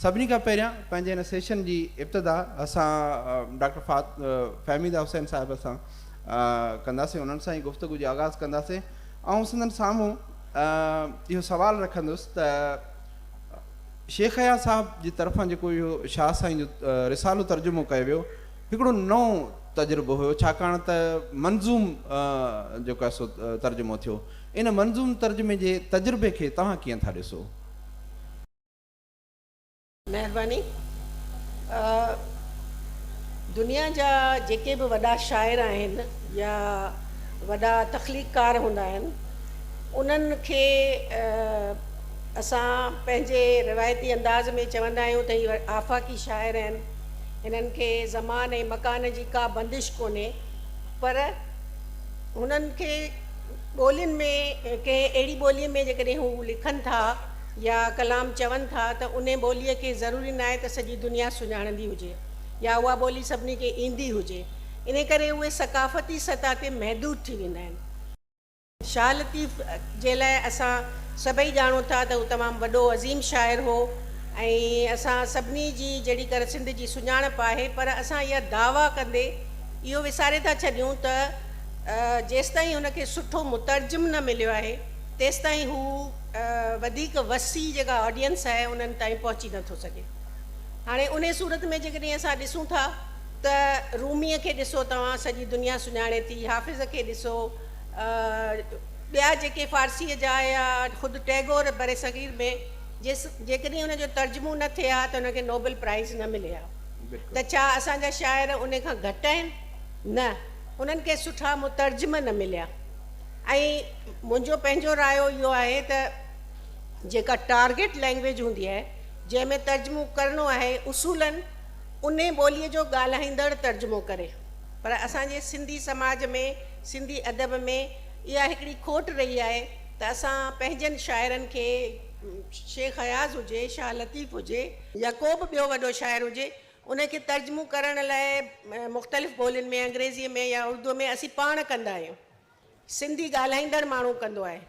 सभिनी खां पहिरियां पंहिंजे हिन सेशन जी इब्तिदा असां डॉक्टर फ़हमीदा हुसैन साहिब सां कंदासीं, उन्हनि सां ई गुफ़्तगू जो आगाज़ कंदासीं। ऐं संदनि साम्हूं इहो सवाल रखंदुसि त शेख हया साहब जी तरफ़ां जेको इहो शाह साईं जो रिसालो तर्जुमो कयो वियो, हिकिड़ो नओं तजुर्बो हुयो, छाकाणि त मंज़ूम जेको आहे सो तर्जुमो थियो। इन मंज़ूम तर्जुमे जे तजुर्बे खे तव्हां कीअं था ॾिसो? महिरबानी। दुनिया जा जेके बि वॾा शाइर आहिनि या वॾा तख़लीक़कार हूंदा आहिनि, उन्हनि खे असां पंहिंजे रिवायती अंदाज़ में चवंदा आहियूं त इहे आफ़ाक़ी शाइर आहिनि, हिननि खे ज़मान ऐं मकान जी का बंदिश कोन्हे। पर हुननि खे ॿोलियुनि में कंहिं अहिड़ी ॿोलीअ में जेकॾहिं हू लिखनि था या कलाम चवनि था त उन ॿोलीअ खे ज़रूरी न आहे त सॼी दुनिया सुञाणंदी हुजे या उहा ॿोली सभिनी खे ईंदी हुजे। इन करे उहे सकाफ़ती सतह ते महदूद थी वेंदा आहिनि। शाह लतीफ़ जे लाइ असां सभई ॼाणूं था त हू तमामु वॾो अज़ीम शाइर हो ऐं असां सभिनी जी जहिड़ी कर सिंध जी सुञाणप आहे। पर असां इहा दावा कंदे इहो विसारे था छॾियूं त जेसिताईं हुनखे सुठो मुतर्जुम न मिलियो आहे तेसिताईं हू वधीक वसी जेका ऑडियंस आहे उन्हनि ताईं पहुची नथो सघे। हाणे उन सूरत में जेकॾहिं असां ॾिसूं था त रूमीअ खे ॾिसो तव्हां, सॼी दुनिया सुञाणे थी। हाफ़िज़ खे ॾिसो, ॿिया जेके फ़ारसीअ जा या ख़ुदि टैगोर बरे सग़ीर में जेकॾहिं हुनजो तर्जुमो न थिए हा त हुनखे नोबल प्राइज़ न मिले हा। त छा असांजा शाइर उन खां घटि आहिनि? न, उन्हनि खे सुठा मुतर्जुम न मिलिया। ऐं मुंहिंजो पंहिंजो रायो इहो आहे त जेका टारगेट लैंग्वेज हूंदी आहे जंहिंमें तर्जुमो करिणो आहे, उसूलन उन ॿोलीअ जो ॻाल्हाईंदड़ तर्जुमो करे। पर असांजे सिंधी समाज में, सिंधी अदब में इहा हिकिड़ी खोट रही आहे त असां पंहिंजनि शाइरनि खे, शेख हयाज़ हुजे, शाह लतीफ़ हुजे या को बि ॿियो वॾो शाइर हुजे, उनखे तर्जुमो करण लाइ मुख़्तलिफ़ ॿोलियुनि में, अंग्रेज़ीअ में या उर्दूअ में असीं पाण कंदा आहियूं। सिंधी ॻाल्हाईंदड़ माण्हू कंदो आहे,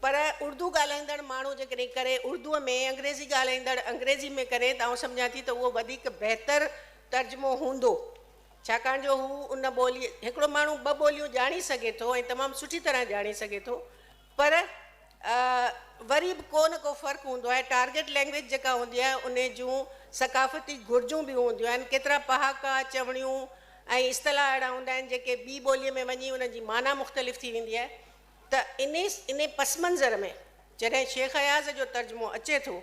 पर उर्दू ॻाल्हाईंदड़ माण्हू जेकॾहिं करे उर्दूअ में, अंग्रेज़ी ॻाल्हाईंदड़ अंग्रेज़ी में करे त आउं सम्झां थी त उहो वधीक बहितर तर्जुमो हूंदो। छाकाणि जो हू उन ॿोली, हिकिड़ो माण्हू ॿ ॿोलियूं ॼाणी सघे थो ऐं तमामु सुठी तरह ॼाणे सघे थो, पर वरी बि को न को फ़र्क़ु हूंदो आहे। टारगेट लैंग्वेज जेका हूंदी आहे उन जूं सकाफ़ती घुरिजूं बि हूंदियूं आहिनि। केतिरा पहाका, चवणियूं ऐं इस्तलाह अहिड़ा हूंदा आहिनि जेके ॿी ॿोलीअ में वञी उन जी माना मुख़्तलिफ़ थी वेंदी आहे। त इन पस मंज़र में जॾहिं शेख हयाज़ जो तर्जुमो अचे थो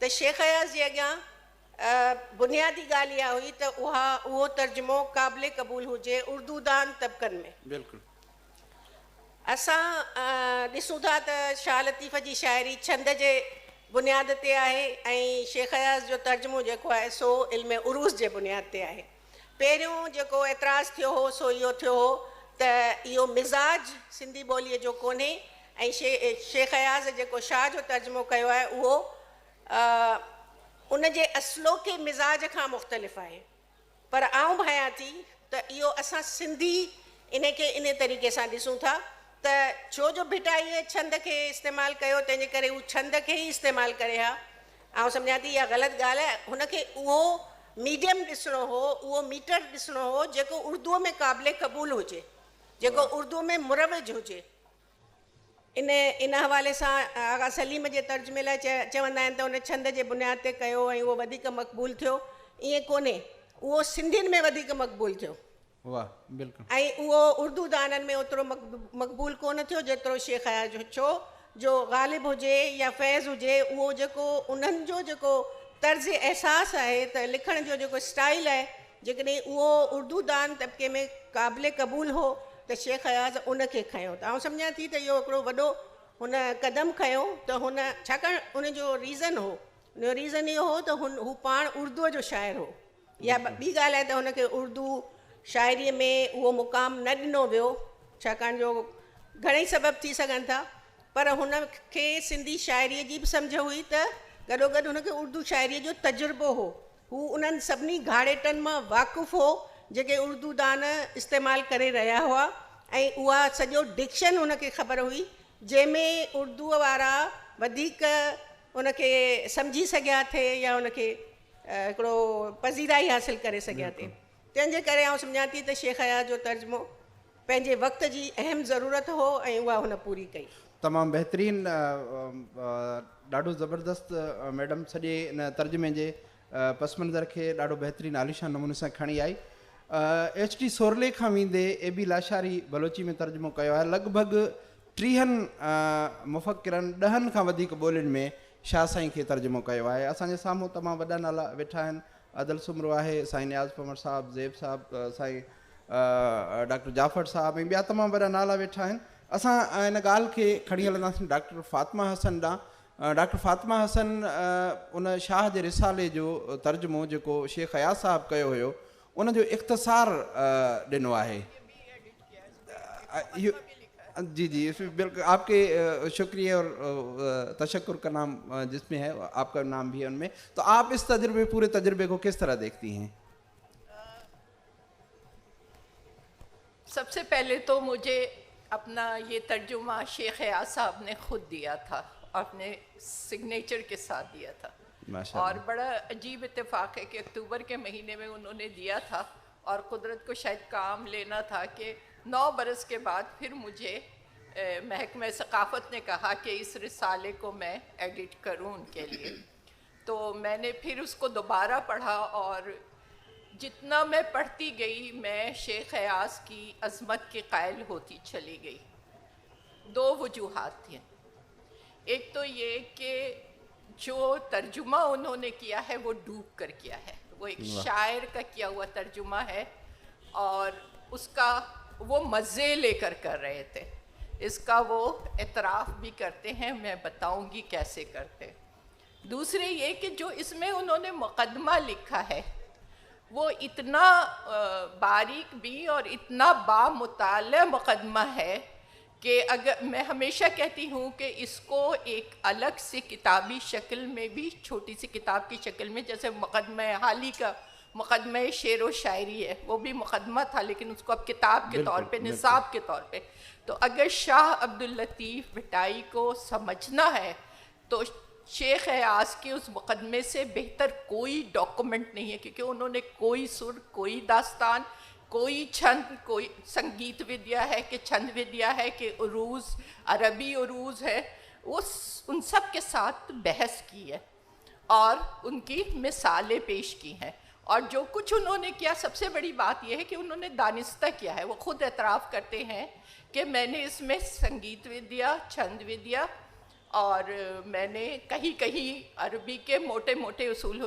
त शेख हयाज़ जे अॻियां बुनियादी ॻाल्हि इहा हुई त उहो तर्जुमो क़ाबिले क़बूल हुजे उर्दू दान तबक़नि में। बिल्कुलु। असां ॾिसूं था त शाह लतीफ़ जी शाइरी छंद जे बुनियाद ते आहे ऐं शेख हयाज़ जो तर्जुमो जेको आहे सो इल्म उरूज़ जे बुनियाद ते आहे। पहिरियों जेको एतिराज़ थियो हो सो इहो थियो हो त इहो मिज़ाज सिंधी ॿोलीअ जो कोन्हे ऐं शेख हयाज़ जेको शाह जो तर्जुमो कयो आहे उहो उन जे असलोके मिज़ाज खां मुख़्तलिफ़ आहे। पर आउं भायां थी त इहो असां सिंधी इन खे इन तरीक़े सां ॾिसूं था त छो जो भिटाईअ छंद खे इस्तेमालु कयो तंहिंजे करे हू छंद खे ई इस्तेमालु करे हा। आउं सम्झां थी इहा ग़लति ॻाल्हि आहे। हुनखे उहो मीडियम ॾिसणो हो, उहो मीटर ॾिसणो हो जेको उर्दूअ में क़ाबिले क़बूल हुजे, जेको उर्दूअ में मुरवज हुजे। इन हवाले सां आगा सलीम जे तर्जुमे लाइ चवंदा आहिनि त उन छंद जे बुनियाद ते कयो ऐं उहो वधीक मक़बूल थियो। ईअं कोन्हे, उहो सिंधियुनि में वधीक मक़बूल थियो। वाह, बिल्कुलु। ऐं उहो उर्दू दाननि में ओतिरो मक़बूल कोन थियो जेतिरो शेख हयाज़ छो जो ग़ालिब हुजे या फैज़ हुजे, उहो जेको उन्हनि जो जेको तर्ज़ एहसास आहे त लिखण जो जेको स्टाइल आहे, जेकॾहिं उहो उर्दू दान तबके में क़ाबिले क़बूल हो त शेख हयाज़ उनखे खयो। त आउं सम्झां थी त इहो हिकिड़ो वॾो हुन क़दम खयो त हुन, छाकाणि उनजो रीज़न हो, उनजो रीज़न इहो हो त हू पाण उर्दूअ जो शाइर हो। या ॿी ॻाल्हि आहे त हुनखे उर्दू शाइरीअ में उहो मुक़ाम न ॾिनो वियो, छाकाणि जो घणेई सबब थी सघनि था। पर हुनखे सिंधी शाइरीअ जी बि सम्झ हुई त गॾोगॾु हुनखे उर्दू शाइरीअ जो तजुर्बो हो। हू उन्हनि सभिनी घाड़ेटनि मां वाक़ुफ़ु हो जेके उर्दू दान इस्तेमालु करे रहिया हुआ ऐं उहा सॼो डिक्शन हुनखे ख़बर हुई जंहिंमें उर्दूअ वारा वधीक उनखे सम्झी सघिया थिए या उनखे हिकिड़ो पज़ीराई हासिलु करे सघिया थिए। तंहिंजे करे आउं सम्झां थी त शेख हयात जो तर्जुमो पंहिंजे वक़्त जी अहम ज़रूरत हो ऐं उहा हुन पूरी कई। तमामु बहितरीन, ॾाढो ज़बरदस्त मैडम सॼे इन तर्जुमे जे पस मंज़र खे ॾाढो बहितरीन आलिशान नमूने सां खणी आई। HD सोरले खां वेंदे AB लाशारी बलोची में तर्जुमो कयो आहे। लॻभॻि 30 मुफ़क्किरनि 10 खां वधीक ॿोलियुनि में शाह साईं खे तर्जुमो कयो आहे। असांजे साम्हूं तमामु वॾा नाला वेठा आहिनि। अदल सुमरो आहे, साईं नियाज़ पमर साहब, ज़ेब साहब, साईं डॉक्टर जाफ़र साहब ऐं ॿिया तमामु वॾा नाला वेठा आहिनि। असां इन ॻाल्हि खे खणी हलंदासीं डॉक्टर फ़ातिमा हसन ॾांहुं। डॉक्टर फ़ातिमा हसन उन शाह जे रिसाले जो तर्जुमो जेको शेख हयात साहब कयो हुयो उन जो इख़्तिसार ॾिनो आहे। जी जी बिल्कुल, आपके शुक्रिया और तशक्कुर का नाम जिसमें है आपका नाम भी है उनमें। तो आप इस पूरे तजुर्बे को किस तरह देखती हैं? सबसे पहले तो मुझे अपना ये तर्जुमा शेख हयात साहब ने खुद दिया था, अपने सिग्नेचर के साथ दिया था। और बड़ा अजीब इत्तेफाक है कि अक्टूबर के महीने में उन्होंने दिया था और कुदरत को शायद काम लेना था कि 9 बरस के बाद फिर मुझे महकमा सकाफ़त ने कहा कि इस रिसाले को मैं एडिट करूं उनके लिए। तो मैंने फिर उसको दोबारा पढ़ा और जितना मैं पढ़ती गई मैं शेख हयात की अज़मत के कायल होती चली गई। 2 वजूहात थी। एक तो ये कि जो तर्जुमा उन्होंने किया है वो डूब कर किया है, वो एक शायर का किया हुआ तर्जुमा है और उसका वो मज़े लेकर कर रहे थे। इसका वो एतराफ़ भी करते हैं, मैं बताऊंगी कैसे करते। दूसरे ये कि जो इसमें उन्होंने मुक़दमा लिखा है वो इतना बारीक भी और इतना बामुताला मुक़दमा है कि अगर मैं हमेशा कहती हूँ कि इसको एक अलग से किताबी शक्ल में भी, छोटी सी किताब की शक्ल में, जैसे मुक़दमा हाल ही का मुक़दमा शेर व शायरी है, वो भी मुक़दमा था लेकिन उसको अब किताब के तौर पे, निसाब के तौर पे। तो अगर शाह अब्दुल लतीफ़ भटाई को समझना है तो शेख हयात के उस मुक़दमे से बेहतर कोई डॉक्यूमेंट नहीं है, क्योंकि उन्होंने कोई सुर, कोई दास्तान, कोई छंद, कोई संगीत विद्या है कि छंद विद्या है कि उरूज़, अरबी उरूज़ है, वो उन सब के साथ बहस की है और उनकी मिसालें पेश की हैं। और जो कुछ उन्होंने किया, सबसे बड़ी बात यह है कि उन्होंने दानिस्ता किया है। वो खुद एतराफ़ करते हैं कि मैंने इसमें संगीत विद्या, छंद विद्या और मैंने कहीं कहीं अरबी के मोटे मोटे उसूल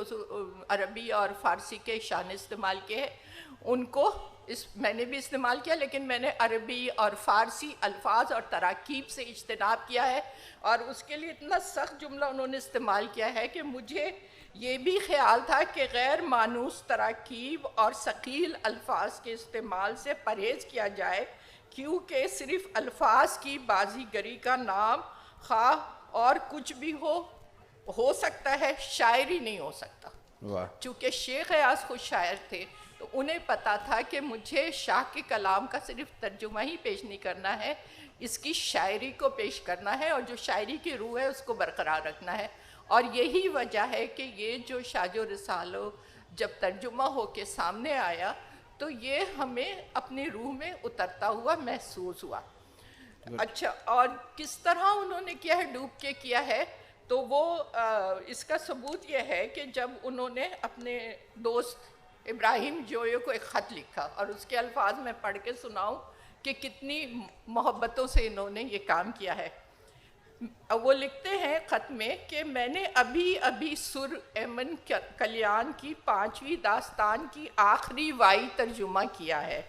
अरबी और फ़ारसी के शान इस्तेमाल किए हैं, उनको मैंने भी इस्तेमाल किया, लेकिन मैंने अरबी और फ़ारसी अल्फाज और तराकीब से इज्तनाब किया है। और उसके लिए इतना सख्त जुमला उन्होंने इस्तेमाल किया है कि मुझे ये भी ख्याल था कि गैर मानूस तराकीब और सकील अल्फाज के इस्तेमाल से परहेज़ किया जाए, क्योंकि सिर्फ़ अल्फाज की बाजीगरी का नाम खा और कुछ भी हो सकता है, शायरी नहीं हो सकता। चूँकि शेख हयात खुद शायर थे तो उन्हें पता था कि मुझे शाह के कलाम का सिर्फ तर्जुमा ही पेश नहीं करना है, इसकी शायरी को पेश करना है और जो शायरी की रूह है उसको बरकरार रखना है। और यही वजह है कि ये जो शाजो रिसालो जब तर्जुमा हो के सामने आया तो ये हमें अपनी रूह में उतरता हुआ महसूस हुआ। अच्छा, और किस तरह उन्होंने किया है, डूब के किया है, तो वो इसका सबूत ये है कि जब उन्होंने अपने दोस्त इब्राहिम जोयो को एक ख़त लिखा और उसके अल्फाज में पढ़ के सुनाऊं कि कितनी मोहब्बतों से इन्होंने ये काम किया है। वो लिखते हैं ख़त में कि मैंने अभी अभी सुर एमन कल्याण की 5वीं दास्तान की आखिरी वाई तर्जुमा किया है।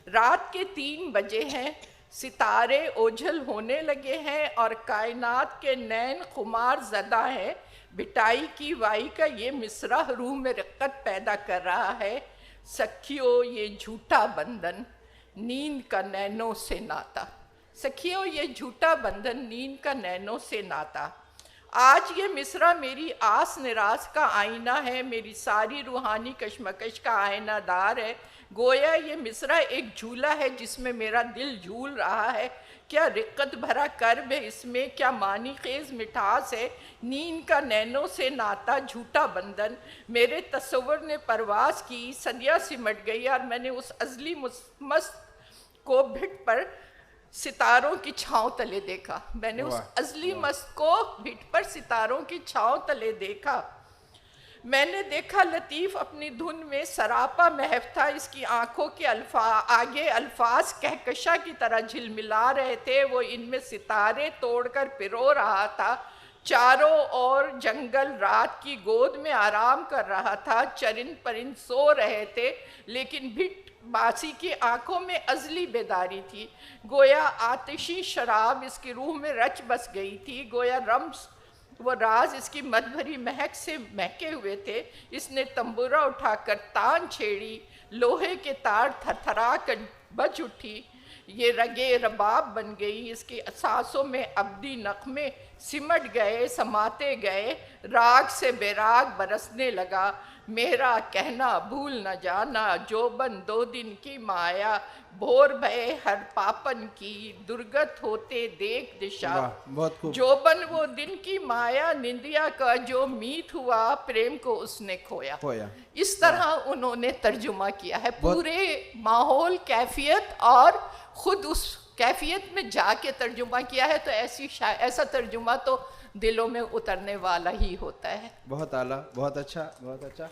रात के 3 बजे हैं, सितारे ओझल होने लगे हैं और कायनात के नैन खुमार ज़दा हैं। बिटाई की वाई का ये मिसरा रूह में रक़्क़त पैदा कर रहा है। सखियो ये झूठा बंधन नींद का नैनों से नाता, सखियों ये झूठा बंधन नींद का नैनों से नाता। آج یہ مصرع میری آس نراز کا آئینہ ہے، میری ساری روحانی کشمکش کا آئینہ دار ہے۔ گویا یہ مصرع ایک جھولا ہے جس میں میرا دل جھول رہا ہے۔ کیا رقت بھرا کرب ہے اس میں، کیا معنی خیز مٹھاس ہے، نیند کا نینوں سے ناتا جھوٹا بندھن۔ میرے تصور نے پرواز کی، صدیاں سمٹ گئی، اور میں نے اس ازلی مست کو بھٹ پر ستاروں کی چھاؤں تلے دیکھا۔ میں نے اس ازلی مست کو بھٹ پر ستاروں کی چھاؤں تلے دیکھا۔ میں نے دیکھا لطیف اپنی دھن میں سراپا محو تھا، اس کی آنکھوں کے آگے الفاظ کہکشاں کی طرح جھلملا رہے تھے، وہ ان میں ستارے توڑ کر پرو رہا تھا۔ چاروں اور جنگل رات کی گود میں آرام کر رہا تھا، چرند پرند سو رہے تھے، لیکن بھٹ باسی کی آنکھوں میں ازلی بیداری تھی۔ گویا آتشی شراب اس کی روح میں رچ بس گئی تھی، گویا رمز وہ راز اس کی مد بھری مہک سے مہکے ہوئے تھے۔ اس نے تنبورہ اٹھا کر تان چھیڑی، لوہے کے تار تھر تھرا کر بج اٹھی، یہ رگے رباب بن گئی، اس کی سانسوں میں ابدی نغمے سمٹ گئے، سماتے گئے، راگ سے بے راگ برسنے لگا۔ میرا کہنا بھول نہ جانا، جوبن دو دن کی مایا، بھور بھئے ہر پاپن کی، درگت ہوتے دیکھ دشا۔ بہت خوب۔ جوبن وہ دن کی مایا، نندیا کا جو میت ہوا، پریم کو اس نے کھویا۔ اس طرح انہوں نے ترجمہ کیا ہے، پورے ماحول، کیفیت، اور خود اس کیفیت میں جا کے ترجمہ کیا ہے، تو ایسا ترجمہ تو دلوں میں اترنے والا ہی ہوتا ہے۔ بہت اعلیٰ، بہت اچھا، بہت اچھا۔